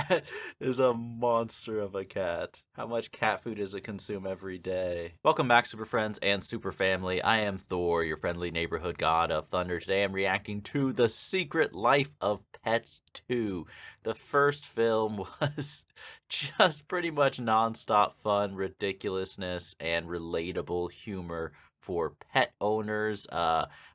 That is a monster of a cat. How much cat food does it consume every day? Welcome back, super friends and super family. I am Thor, your friendly neighborhood god of thunder. Today I'm reacting to The Secret Life of Pets 2. The first film was just pretty much nonstop fun, ridiculousness, and relatable humor for pet owners.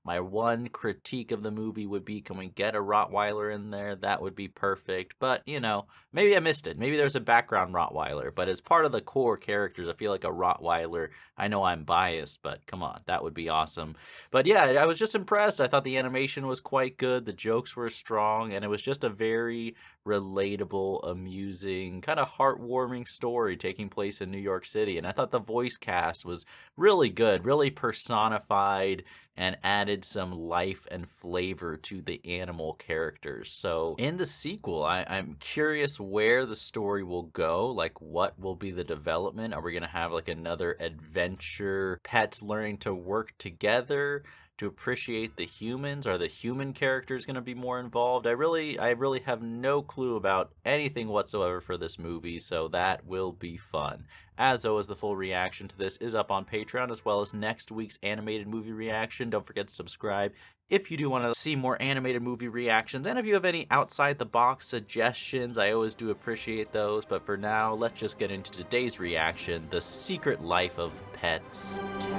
My one critique of the movie would be, can we get a Rottweiler in there? That would be perfect. But, you know, maybe I missed it. Maybe there's a background Rottweiler. But as part of the core characters, I feel like a Rottweiler, I know I'm biased, but come on, that would be awesome. But yeah, I was just impressed. I thought the animation was quite good. The jokes were strong. And it was just a very relatable, amusing, kind of heartwarming story taking place in New York City. And I thought the voice cast was really good, really personified and added some life and flavor to the animal characters. So in the sequel, I'm curious where the story will go. Like, what will be the development? Are we going to have like another adventure, pets learning to work together to appreciate the humans? Are the human characters going to be more involved? I really have no clue about anything whatsoever for this movie, so that will be fun. As always, the full reaction to this is up on Patreon, as well as next week's animated movie reaction. Don't forget to subscribe if you do want to see more animated movie reactions. And if you have any outside-the-box suggestions, I always do appreciate those. But for now, let's just get into today's reaction, The Secret Life of Pets 2.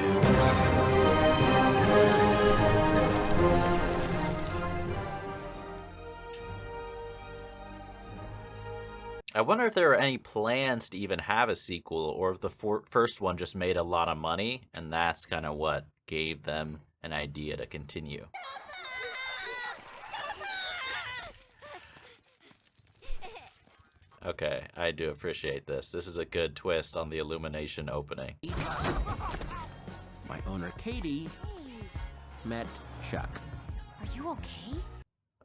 I wonder if there are any plans to even have a sequel, or if the first one just made a lot of money, and that's kind of what gave them an idea to continue. Okay, I do appreciate this. This is a good twist on the Illumination opening. My owner, Katie, met Chuck. Are you okay?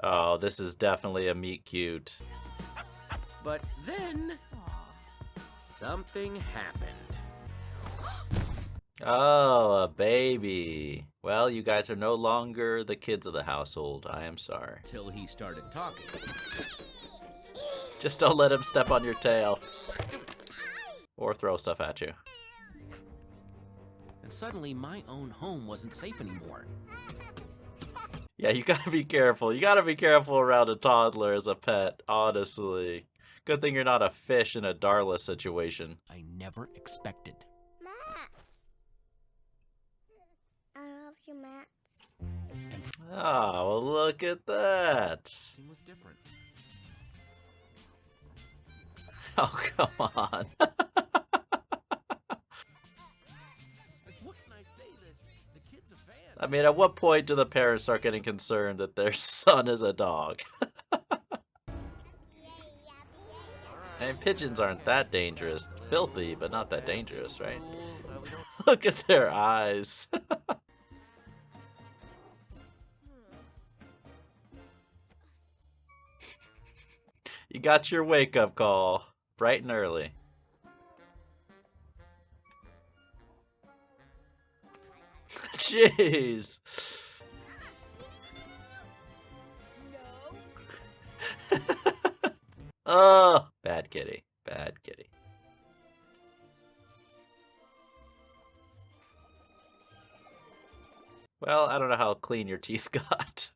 Oh, this is definitely a meet cute. But then, something happened. Oh, a baby. Well, you guys are no longer the kids of the household. I am sorry. Till he started talking. Just don't let him step on your tail. Or throw stuff at you. And suddenly, my own home wasn't safe anymore. Yeah, you gotta be careful. You gotta be careful around a toddler as a pet, honestly. Good thing you're not a fish in a Darla situation. I never expected. Mats. I love you, Mats. And Oh, well, look at that. it was different. Oh, come on. What can I say? The kid's a fan. I mean, at what point do the parents start getting concerned that their son is a dog? I mean, pigeons aren't that dangerous. Filthy, but not that dangerous, right? Look at their eyes. You got your wake-up call, bright and early. Jeez. Oh, bad kitty, bad kitty. Well, I don't know how clean your teeth got.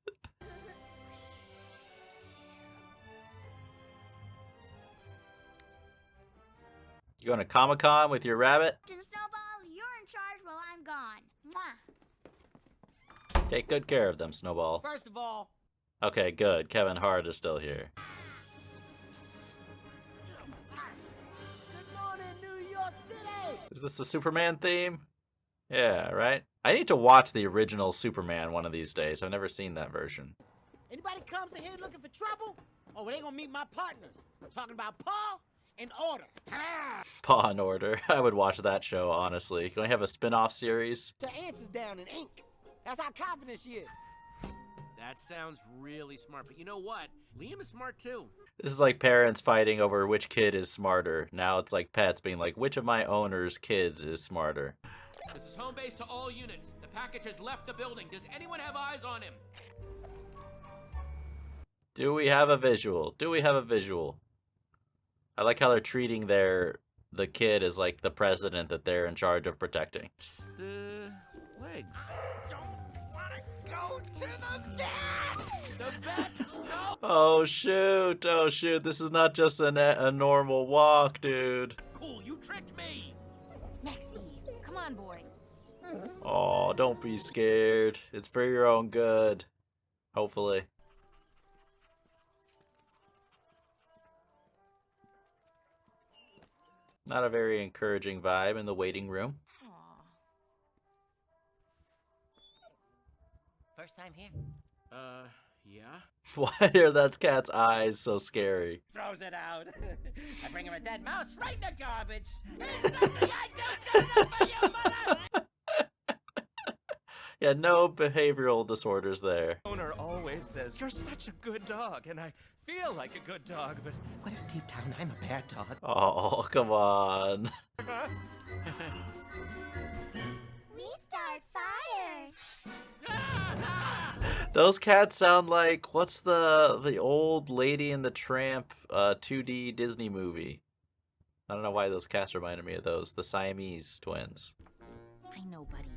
You going to Comic-Con with your rabbit? Snowball, you're in charge while I'm gone. Mwah. Take good care of them, Snowball. First of all, Okay, good. Kevin Hart is still here. good morning, New York City. Is this the Superman theme? Yeah, right? I need to watch the original Superman one of these days. I've never seen that version. Anybody comes in here looking for trouble? Oh, they gonna meet my partners. I'm talking about Paul and Order. Paw and Order. I would watch that show, honestly. Can we have a spin-off series? Her answers down in ink. That's how confident she is. That sounds really smart, but you know what? Liam is smart too. This is like parents fighting over which kid is smarter. Now it's like pets being like, which of my owner's kids is smarter? This is home base to all units. The package has left the building. Does anyone have eyes on him? Do we have a visual? Do we have a visual? I like how they're treating the kid as like the president that they're in charge of protecting. The legs. Don't wanna go to the vet! The vet? No! Oh shoot, oh shoot, this is not just a normal walk, dude. Cool, you tricked me! Maxie, come on, boy. Oh, don't be scared. It's for your own good. Hopefully. Not a very encouraging vibe in the waiting room. Aw. First time here. Yeah? Why are that cat's eyes so scary? throws it out. I bring him a dead mouse right in the garbage. There's nothing I don't do for you, mother! Yeah, no behavioral disorders there. Owner always says, "You're such a good dog," and I feel like a good dog, but what if deep down I'm a bad dog? Oh, come on. We start fires. Those cats sound like, what's the old Lady and the Tramp 2D Disney movie? I don't know why those cats reminded me of those. The Siamese twins. I know, buddy.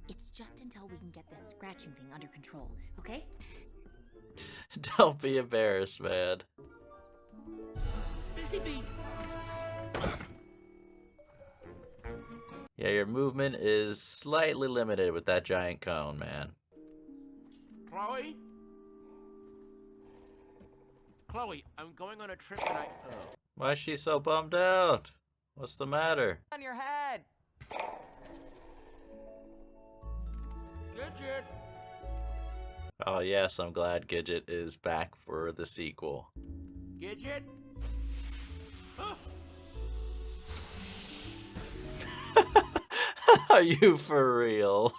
It's just until we can get this scratching thing under control, okay? Don't be embarrassed, man. Busy bee! Yeah, your movement is slightly limited with that giant cone, man. Chloe? Chloe, I'm going on a trip and I... Oh. Why is she so bummed out? What's the matter? On your head. Gidget! Oh yes, I'm glad Gidget is back for the sequel. Gidget? Oh. Are you for real?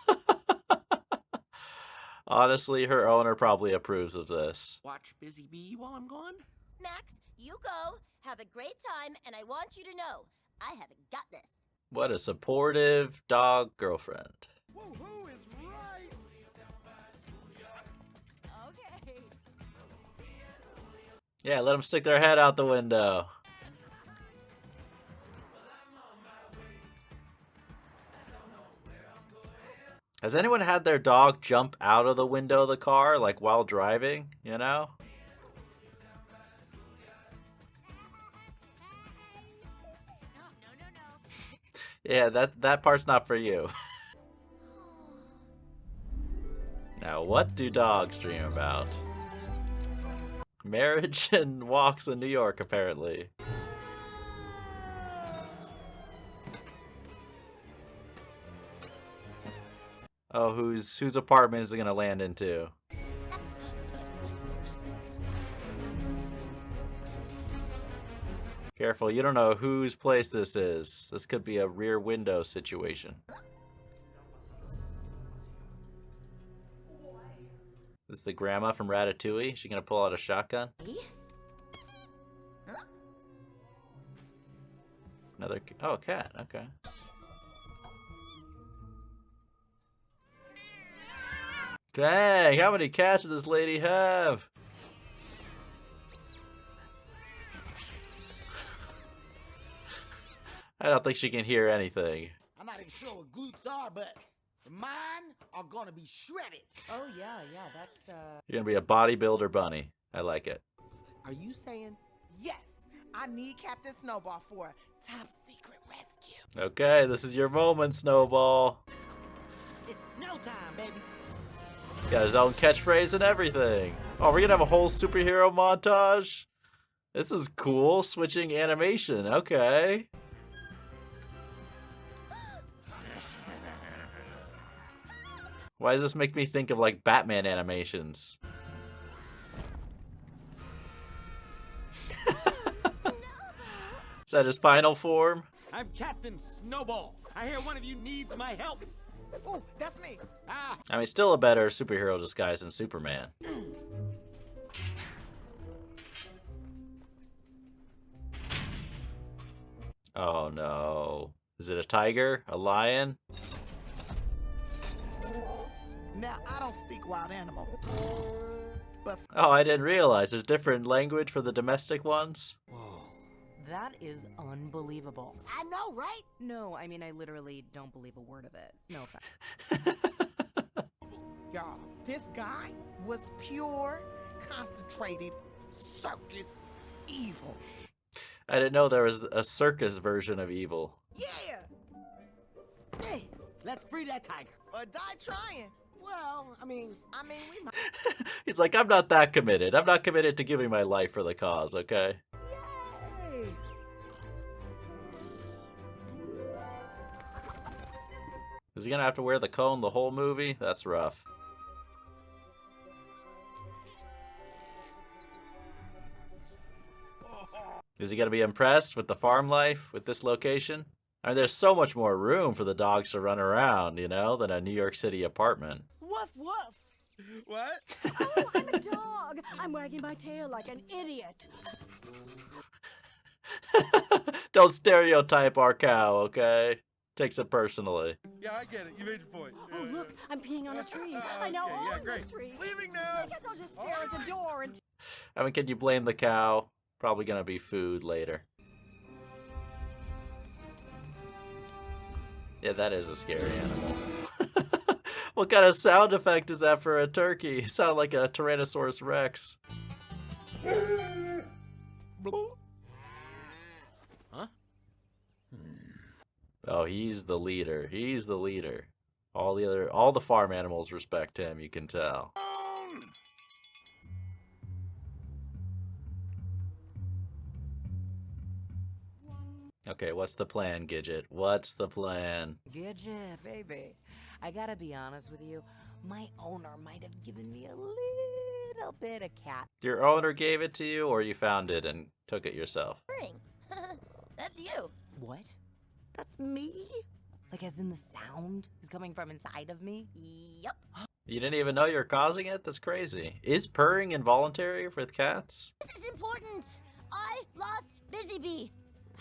Honestly, her owner probably approves of this. Watch Busy Bee while I'm gone? Max, you go. Have a great time, and I want you to know, I haven't got this. What a supportive dog girlfriend. Woohoo is right. Okay. Yeah, let them stick their head out the window. Has anyone had their dog jump out of the window of the car, like while driving, you know? Yeah, that part's not for you. Now, what do dogs dream about? Marriage and walks in New York, apparently. Oh, whose apartment is it gonna land into? Careful, you don't know whose place this is. This could be a rear window situation. This is the grandma from Ratatouille. Is she gonna pull out a shotgun? Another, oh, cat, okay. Dang, how many cats does this lady have? I don't think she can hear anything. I'm not even sure what glutes are, but mine are gonna be shredded. Oh, yeah, that's, You're gonna be a bodybuilder bunny. I like it. Are you saying, yes, I need Captain Snowball for a top secret rescue? Okay, this is your moment, Snowball. It's snow time, baby. Got his own catchphrase and everything. Oh, we're gonna have a whole superhero montage? This is cool. Switching animation. Okay. Why does this make me think of like Batman animations? Is that his final form? I'm Captain Snowball. I hear one of you needs my help. Oh, that's me. Ah, I mean, still a better superhero disguise than Superman. Oh no. Is it a tiger? A lion? Now, I don't speak wild animal. But Oh, I didn't realize there's different language for the domestic ones. whoa, That is unbelievable. I know, right? No, I mean, I literally don't believe a word of it. No offense. Y'all, this guy was pure, concentrated circus evil. I didn't know there was a circus version of evil. Yeah! Hey, let's free that tiger. Or die trying. Well, I mean, we might. He's like, I'm not that committed. I'm not committed to giving my life for the cause, okay? Yay! Is he gonna have to wear the cone the whole movie? That's rough. Is he gonna be impressed with the farm life, with this location? I mean, there's so much more room for the dogs to run around, you know, than a New York City apartment. Woof woof! What? Oh, I'm a dog! I'm wagging my tail like an idiot. Don't stereotype our cow, okay? Takes it personally. Yeah, I get it. You made your point. Oh, look, I'm peeing on a tree. I know Okay, all yeah, of this great. tree. Leaving now. I guess I'll just stare at the door and... I mean, can you blame the cow? Probably gonna be food later. Yeah, that is a scary animal. What kind of sound effect is that for a turkey? It sounded like a Tyrannosaurus Rex. Huh? Oh, he's the leader. He's the leader. All the farm animals respect him, you can tell. Okay, what's the plan, Gidget? What's the plan? Gidget, baby. I gotta be honest with you. My owner might have given me a little bit of cat. Your owner gave it to you, or you found it and took it yourself? Ring. That's you. What? That's me? Like as in the sound is coming from inside of me? Yup. You didn't even know you're causing it? That's crazy. Is purring involuntary with cats? This is important. I lost Busy Bee.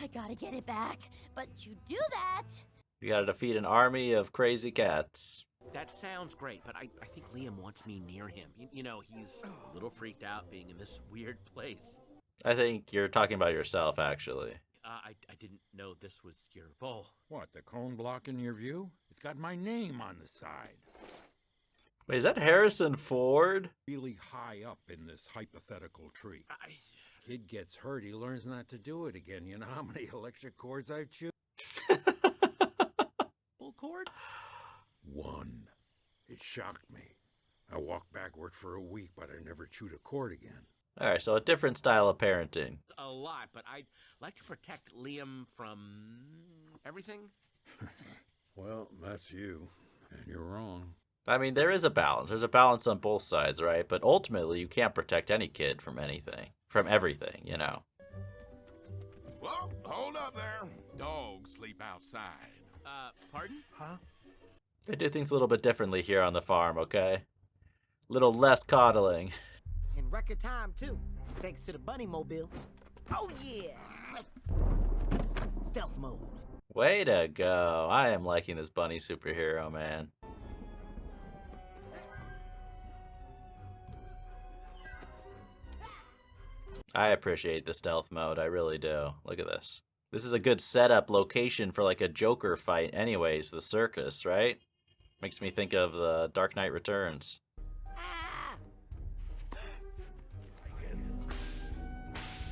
I gotta get it back. But to do that... You gotta defeat an army of crazy cats. That sounds great, but I think Liam wants me near him. You know, he's a little freaked out being in this weird place. I think you're talking about yourself, actually. I didn't know this was your bowl. What, the cone blocking your view? It's got my name on the side. Wait, is that Harrison Ford? Really high up in this hypothetical tree. I... Kid gets hurt, he learns not to do it again. You know how many electric cords I've chewed? Full cord? One. It shocked me. I walked backward for a week, but I never chewed a cord again. Alright, so a different style of parenting. A lot, but I'd like to protect Liam from... everything? Well, that's you. And you're wrong. I mean, there is a balance. There's a balance on both sides, right? But ultimately, you can't protect any kid from anything. From everything, you know. Well, hold up there. Dogs sleep outside. Pardon? Huh? They do things a little bit differently here on the farm, okay? A little less coddling. In record time, too. Thanks to the bunny mobile. Oh, yeah. Stealth mode. Way to go. I am liking this bunny superhero, man. I appreciate the stealth mode, I really do. Look at this. This is a good setup location for like a Joker fight anyways, the circus, right? Makes me think of the Dark Knight Returns. Ah!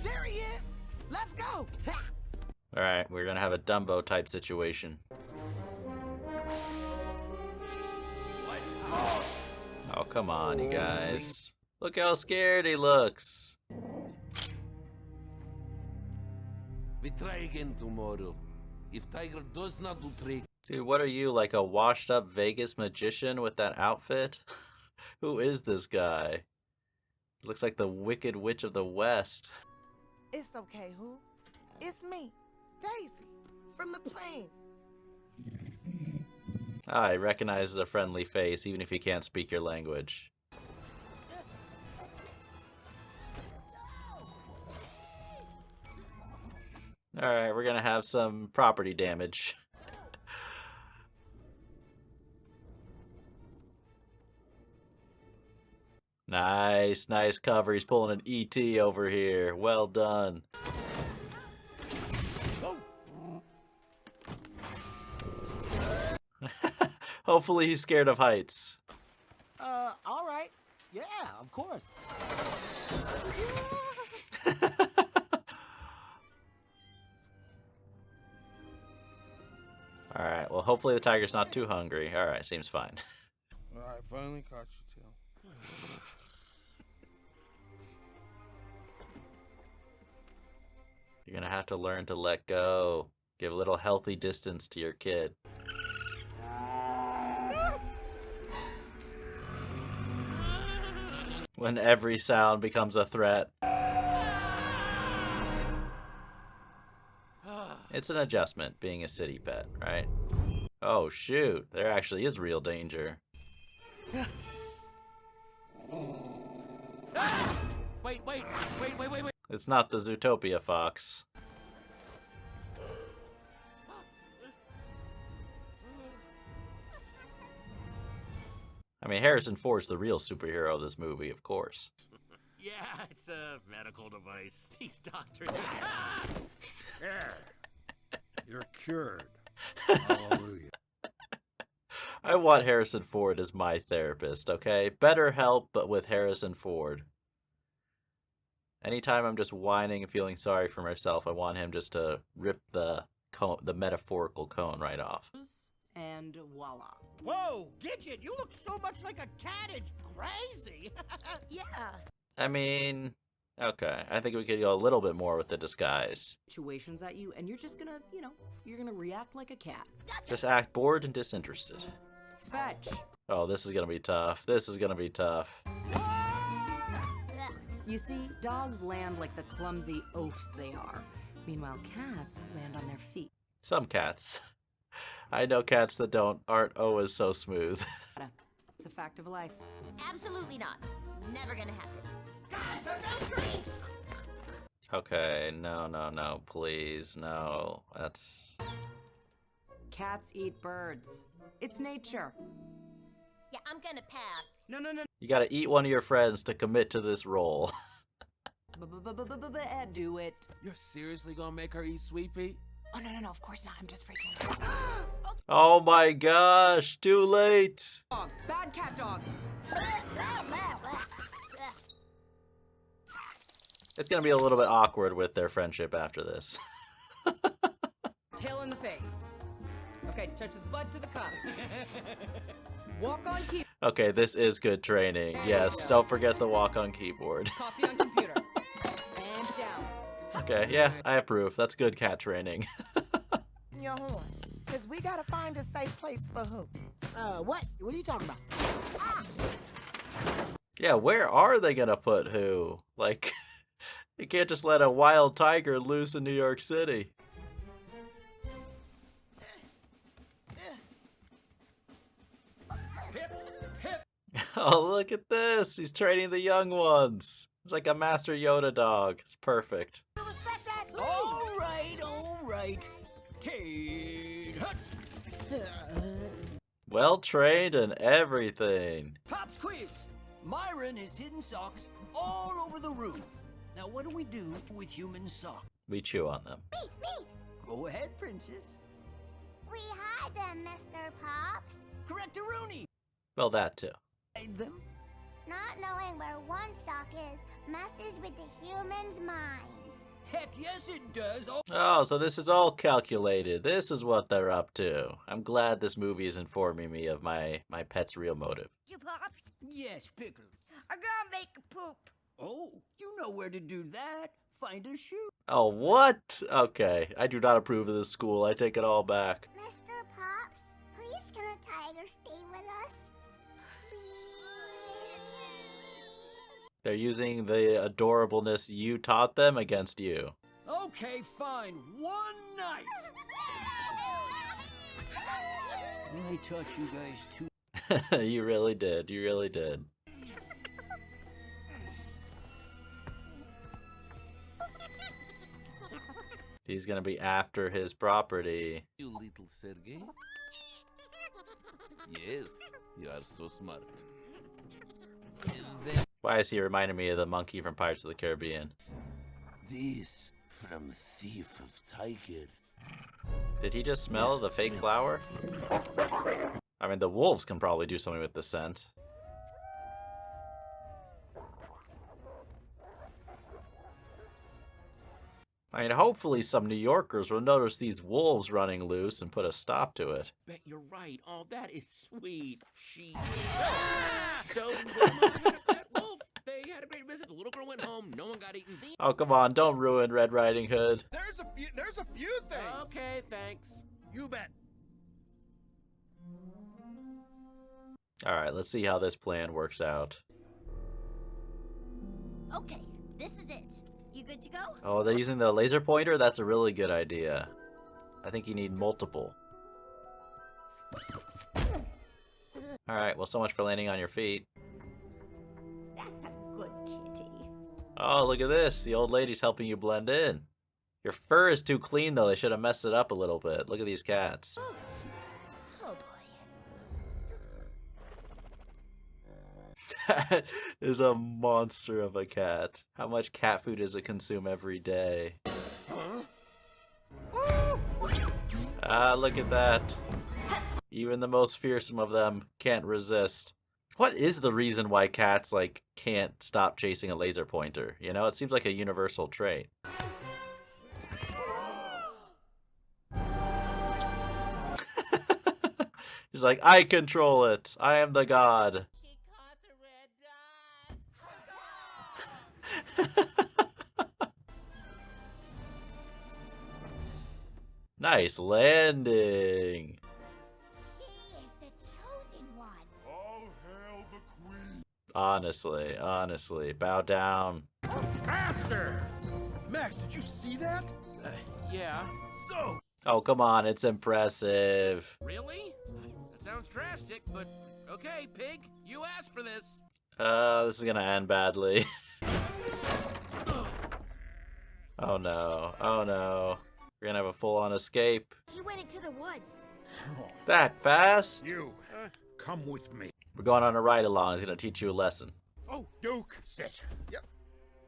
There he is. Let's go. Alright, we're gonna have a Dumbo type situation. Oh, come on, you guys. Look how scared he looks. We try again tomorrow. If Tiger does not do trick. Dude, what are you, like a washed up Vegas magician with that outfit? Who is this guy? Looks like the Wicked Witch of the West. It's okay, who? It's me, Daisy, from the plane. Ah, he recognizes a friendly face, even if he can't speak your language. Alright, we're gonna have some property damage. Nice, nice cover. He's pulling an ET over here. Well done. Hopefully he's scared of heights. All right. Yeah, of course. Alright, well, hopefully the tiger's not too hungry. Alright, seems fine. Alright, finally caught you, Tail. You're gonna have to learn to let go. Give a little healthy distance to your kid. When every sound becomes a threat. It's an adjustment, being a city pet, right? Oh shoot, there actually is real danger. Wait. It's not the Zootopia fox. I mean, Harrison Ford's the real superhero of this movie, of course. Yeah, it's a medical device. These doctors. There. You're cured. Hallelujah. I want Harrison Ford as my therapist, okay? Better help, but with Harrison Ford. Anytime I'm just whining and feeling sorry for myself, I want him just to rip the metaphorical cone right off. And voila. Whoa, Gidget, you look so much like a cat, it's crazy. Yeah. I mean, okay. I think we could go a little bit more with the disguise. Situations at you, and you're just gonna, you're gonna react like a cat. Just act bored and disinterested. Fetch. Oh, this is gonna be tough. This is gonna be tough. You see, dogs land like the clumsy oafs they are. Meanwhile, cats land on their feet. Some cats. I know cats that aren't always so smooth. It's a fact of life. Absolutely not. Never gonna happen. Guys, no treats! Okay, no, please, no. That's... Cats eat birds. It's nature. Yeah, I'm gonna pass. No. You gotta eat one of your friends to commit to this role. Do it. You're seriously gonna make her eat Sweet Pea? Oh, no, of course not. I'm just freaking out. Oh my gosh, too late. Dog. Bad cat dog. It's gonna be a little bit awkward with their friendship after this. Tail in the face. Okay, touch his butt to the cup. Walk on keyboard. Okay, this is good training. Yes, don't forget the walk on keyboard. Coffee on computer. And down. Okay, yeah, I approve. That's good cat training. Your horn. Cause we gotta find a safe place for who? What? What are you talking about? Yeah, where are they gonna put who? Like, you can't just let a wild tiger loose in New York City. Oh, look at this. He's training the young ones. It's like a Master Yoda dog. It's perfect. All right. Kate Hut. Well trained and everything. Pops quiz. Myron has hidden socks all over the room. Now, what do we do with human socks? We chew on them. Me. Go ahead, princess. We hide them, Mr. Pops. Correct-a-rooney. Well, that too. Hide them. Not knowing where one sock is messes with the human's minds. Heck yes, it does. Oh, so this is all calculated. This is what they're up to. I'm glad this movie is informing me of my pet's real motive. You Pops? Yes, Pickles. I'm gonna make a poop. Oh, you know where to do that. Find a shoe. Oh, what? Okay, I do not approve of this school. I take it all back. Mr. Pops, please can a tiger stay with us? They're using the adorableness you taught them against you. Okay, fine. One night. I taught you guys too. You really did. You really did. He's gonna be after his property. You little Sergey? Yes, you are so smart. Then Why is he reminding me of the monkey from Pirates of the Caribbean? this from Thief of Tiger. Did he just smell the fake flower? I mean, the wolves can probably do something with the scent. I mean, hopefully some New Yorkers will notice these wolves running loose and put a stop to it. Bet you're right. Oh, that is sweet. She. So, that wolf. They had a great visit. The little girl went home. No one got eaten. Oh, come on, don't ruin Red Riding Hood. There's a few things. Okay, thanks. You bet. All right, let's see how this plan works out. Okay, this is it. You good to go? Oh, they're using the laser pointer? That's a really good idea. I think you need multiple. Alright, well, so much for landing on your feet. That's a good kitty. Oh, look at this. The old lady's helping you blend in. Your fur is too clean, though. They should have messed it up a little bit. Look at these cats. Oh boy. That is a monster of a cat. How much cat food does it consume every day? Ah, look at that. Even the most fearsome of them can't resist. What is the reason why cats, like, can't stop chasing a laser pointer? You know, it seems like a universal trait. He's like, I control it. I am the god. She caught the red dog. Nice landing. She is the chosen one. All hail the queen. Honestly, bow down. Faster! Max, did you see that? Yeah. So. Oh, come on, it's impressive. Really? That sounds drastic, but okay, pig. You asked for this. This is gonna end badly. Oh no, oh no. We're gonna have a full-on escape. He went into the woods. That fast? You, come with me. We're going on a ride-along. He's gonna teach you a lesson. Oh, Duke, sit. Yep.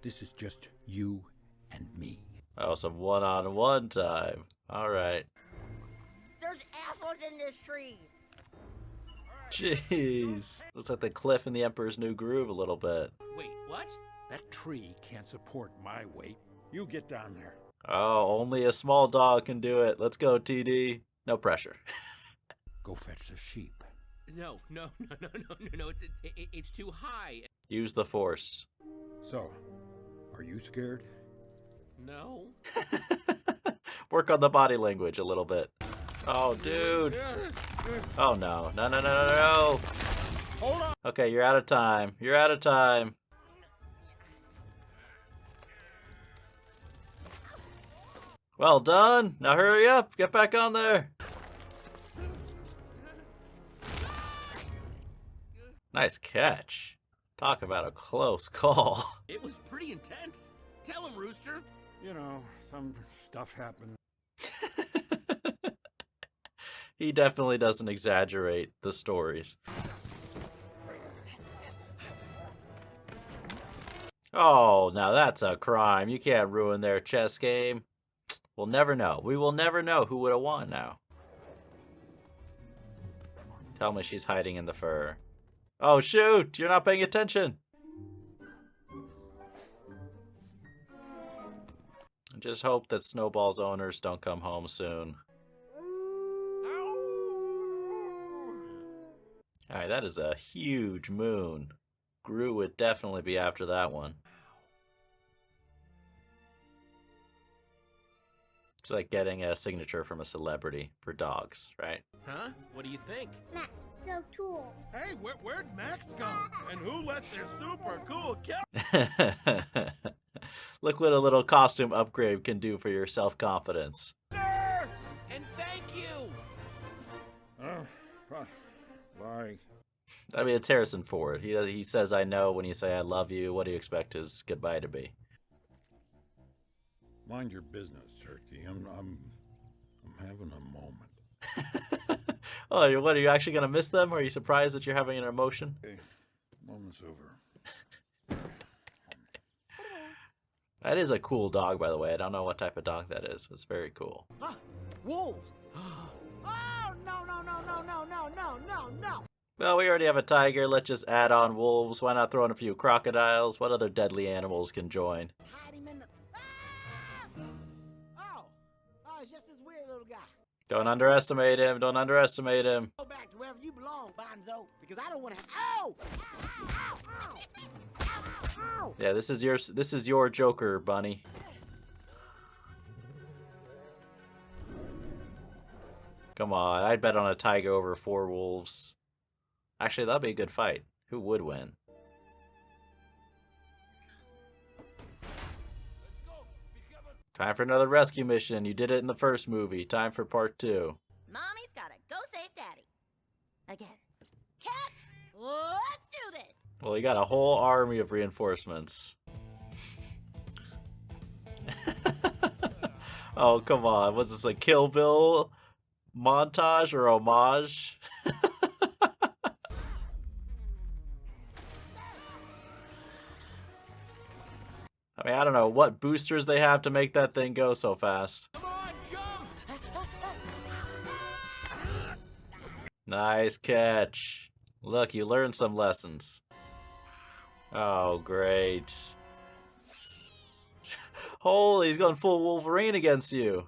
This is just you and me. Oh, some one-on-one time. Alright. There's apples in this tree. Jeez. Looks like the cliff in the Emperor's New Groove a little bit. Wait, what? That tree can't support my weight. You get down there. Oh, only a small dog can do it. Let's go, TD. No pressure. Go fetch the sheep. No. It's too high. Use the force. So, are you scared? No. Work on the body language a little bit. Oh, dude. Oh, no. No. Hold on. Okay, you're out of time. You're out of time. Well done. Now hurry up. Get back on there. Nice catch. Talk about a close call. It was pretty intense. Tell him, Rooster. You know, some stuff happened. He definitely doesn't exaggerate the stories. Oh, now that's a crime. You can't ruin their chess game. We'll never know. We will never know who would have won now. Tell me she's hiding in the fur. Oh, shoot! You're not paying attention! I just hope that Snowball's owners don't come home soon. Alright, that is a huge moon. Gru would definitely be after that one. It's like getting a signature from a celebrity for dogs, right? Huh? What do you think? Max, so cool. Hey, where'd Max go? And who let this super cool cat? Look what a little costume upgrade can do for your self-confidence. And thank you! Bye. I mean, it's Harrison Ford. He says, I know when you say I love you. What do you expect his goodbye to be? Mind your business, Turkey. I'm having a moment. Oh, what, are you actually going to miss them? Or are you surprised that you're having an emotion? Okay, moment's over. That is a cool dog, by the way. I don't know what type of dog that is. It's very cool. Ah, wolves! No. Well, we already have a tiger. Let's just add on wolves. Why not throw in a few crocodiles? What other deadly animals can join? Hide him in the... Oh, it's just this weird little guy. Don't underestimate him. Don't underestimate him. Go back to wherever you belong, Bonzo, because I don't want to have... Ow! Yeah, this is your Joker, Bunny. Come on, I'd bet on a tiger over 4 wolves. Actually, that'd be a good fight. Who would win? Time for another rescue mission. You did it in the first movie. Time for part 2. Mommy's gotta go save Daddy. Again. Cats, let's do this. Well, you got a whole army of reinforcements. Oh, come on. Was this a Kill Bill montage or homage? I mean, I don't know what boosters they have to make that thing go so fast. Come on, jump! Nice catch. Look, you learned some lessons. Oh, great. Holy, he's going full Wolverine against you.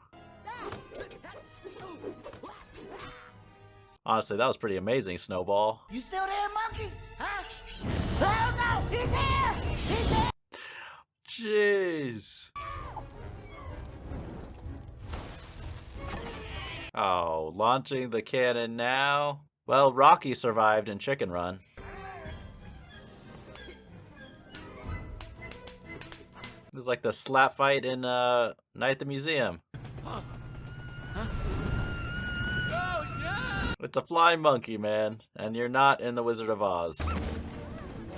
Honestly, that was pretty amazing, Snowball. You still there, monkey? Huh? Oh, no! He's here! He's here! Jeez. Oh, launching the cannon now? Well, Rocky survived in Chicken Run. It was like the slap fight in Night at the Museum. Oh, no! It's a flying monkey, man, and you're not in the Wizard of Oz.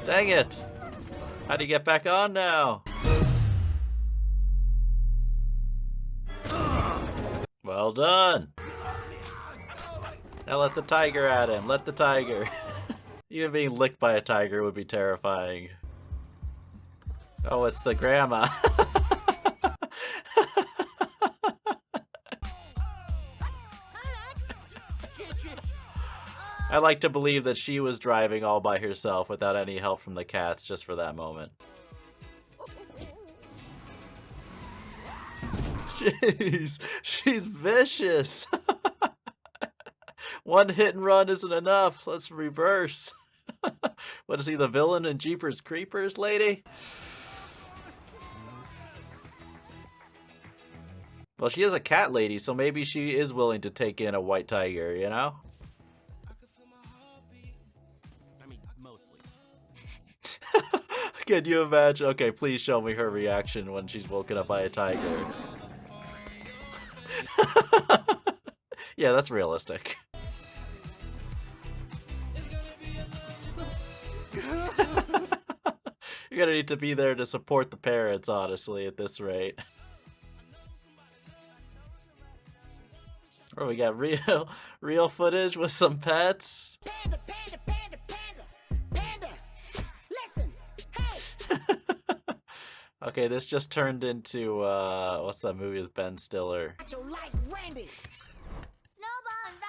Dang it! How do you get back on now? Well done! Now let the tiger at him, let the tiger. Even being licked by a tiger would be terrifying. Oh, it's the grandma. I like to believe that she was driving all by herself without any help from the cats just for that moment. Jeez, she's vicious. One hit and run isn't enough. Let's reverse. What is he, the villain in Jeepers Creepers, lady? Well, she is a cat lady, so maybe she is willing to take in a white tiger, you know? I mean, mostly. Can you imagine? Okay, please show me her reaction when she's woken up by a tiger. Yeah, that's realistic. You're gonna need to be there to support the parents, honestly, at this rate. Oh, we got real footage with some pets. Panda, panda, panda, panda, panda. Listen, hey. Okay, this just turned into what's that movie with Ben Stiller? Macho like Randy. Snowball, I'm back.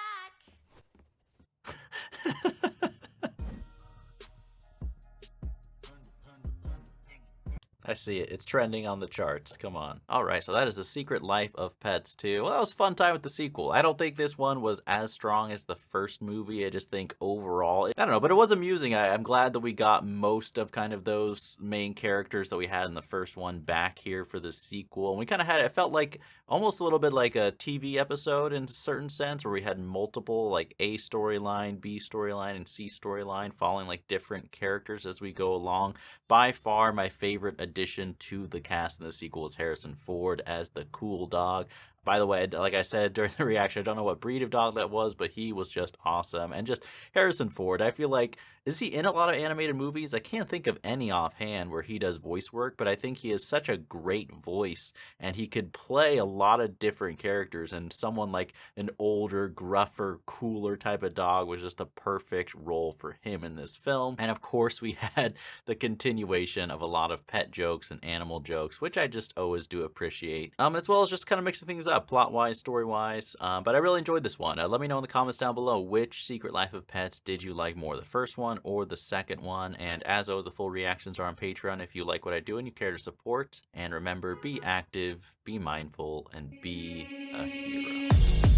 I see it. It's trending on the charts. Come on. All right, so that is The Secret Life of Pets 2. Well, that was a fun time with the sequel. I don't think this one was as strong as the first movie. I just think overall, I don't know, but it was amusing. I'm glad that we got most of kind of those main characters that we had in the first one back here for the sequel. And we kind of had, it felt like almost a little bit like a TV episode in a certain sense, where we had multiple, like A storyline, B storyline, and C storyline, following like different characters as we go along. By far, my favorite addition to the cast in the sequel is Harrison Ford as the cool dog. By the way, like I said during the reaction, I don't know what breed of dog that was, but he was just awesome. And just Harrison Ford, I feel like, is he in a lot of animated movies? I can't think of any offhand where he does voice work, but I think he has such a great voice, and he could play a lot of different characters, and someone like an older, gruffer, cooler type of dog was just a perfect role for him in this film. And of course, we had the continuation of a lot of pet jokes and animal jokes, which I just always do appreciate, as well as just kind of mixing things up plot-wise, story-wise, but I really enjoyed this one. Let me know in the comments down below which Secret Life of Pets did you like more, the first one or the second one. And as always, the full reactions are on Patreon if you like what I do and you care to support. And remember, be active, be mindful, and be a hero.